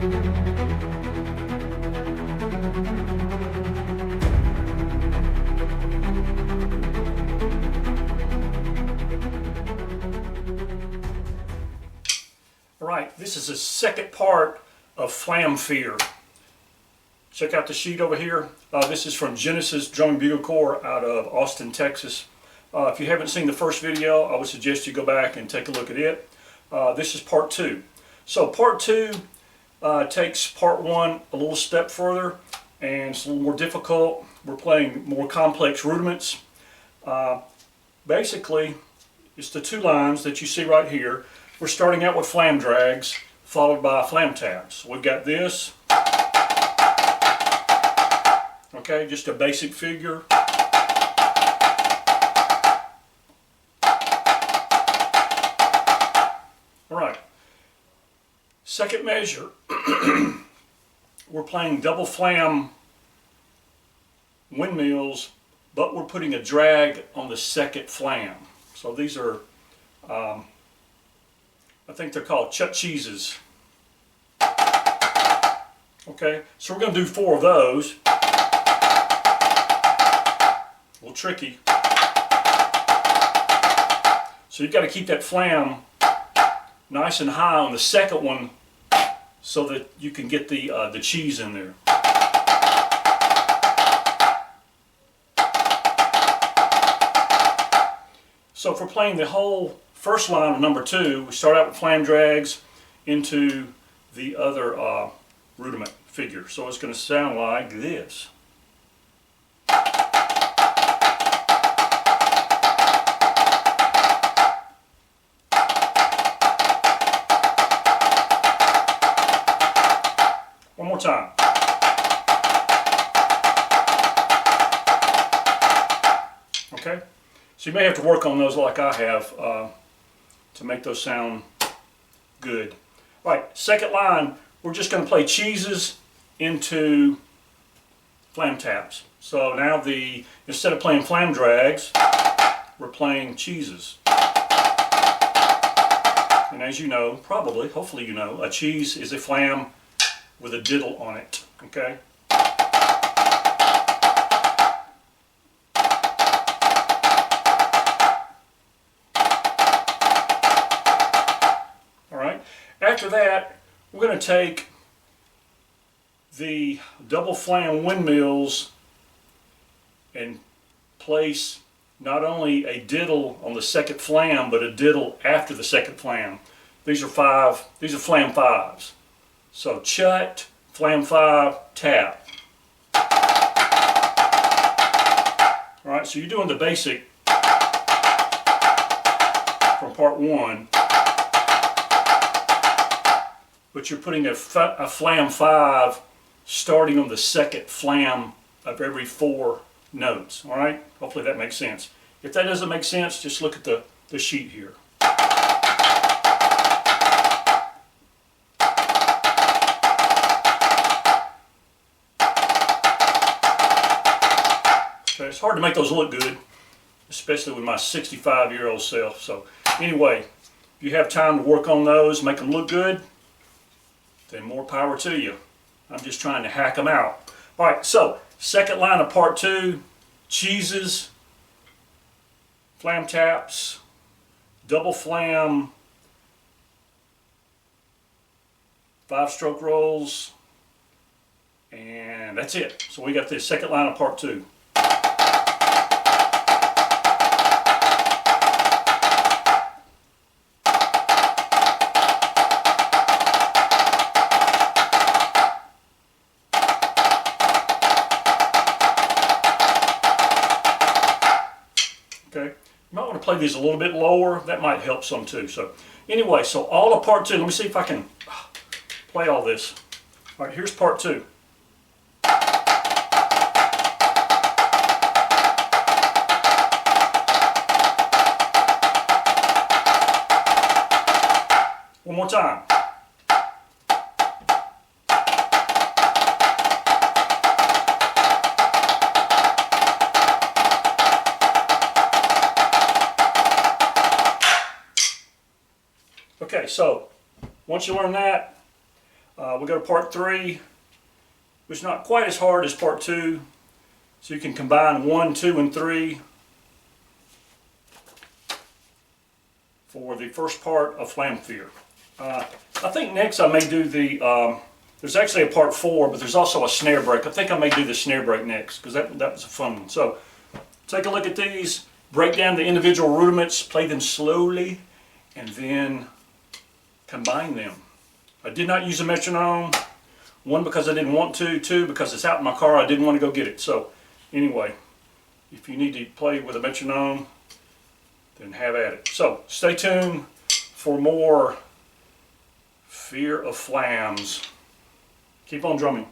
Alright, this is the second part of Flam Fear. Check out the sheet over here. This is from Genesis Drum Bugle Corps out of Austin, Texas. If you haven't seen the first video, I would suggest you go back and take a look at it. This is part 2. So part 2 takes part 1 a little step further, and it's a little more difficult. We're playing more complex rudiments. Basically, it's the 2 lines that you see right here. We're starting out with flam drags, followed by flam taps. We've got this. Okay, just a basic figure. Alright, second measure, we're playing double flam windmills, but we're putting a drag on the second flam. So these are, I think they're called chuck cheeses. Okay, so we're going to do 4 of those. A little tricky. So you've got to keep that flam nice and high on the second one so that you can get the cheese in there. So if we're playing the whole first line of number 2, we start out with flam drags into the other rudiment figure. So it's going to sound like this. One more time. Okay? So you may have to work on those like I have to make those sound good. All right, second line, we're just going to play cheeses into flam taps. So now instead of playing flam drags, we're playing cheeses. And as you know, probably, hopefully you know, a cheese is a flam with a diddle on it, okay? Alright, after that, we're going to take the double flam windmills and place not only a diddle on the second flam, but a diddle after the second flam. These are flam 5s. So chut, flam 5, tap. Alright, so you're doing the basic from part 1, but you're putting a flam 5 starting on the second flam of every 4 notes. Alright, hopefully that makes sense. If that doesn't make sense, just look at the sheet here. It's hard to make those look good, especially with my 65-year-old self. So anyway, if you have time to work on those, make them look good, then more power to you. I'm just trying to hack them out. Alright, so second line of part 2, cheeses, flam taps, double flam, 5-stroke rolls, and that's it. So we got the second line of part 2. Okay, you might want to play these a little bit lower. That might help some too. So anyway, so all of part 2, let me see if I can play all this. All right, here's part 2. One more time. Okay, so once you learn that, We go to part 3, which is not quite as hard as part 2. So you can combine 1, 2, and 3 for the first part of Flam Fear. I think next I may do the, there's actually a part 4, but there's also a snare break. I think I may do the snare break next, because that was a fun one. So take a look at these, break down the individual rudiments, play them slowly, and then combine them. I did not use a metronome. 1, because I didn't want to. 2, because it's out in my car. I didn't want to go get it. So anyway, if you need to play with a metronome, then have at it. So stay tuned for more Fear of Flams. Keep on drumming.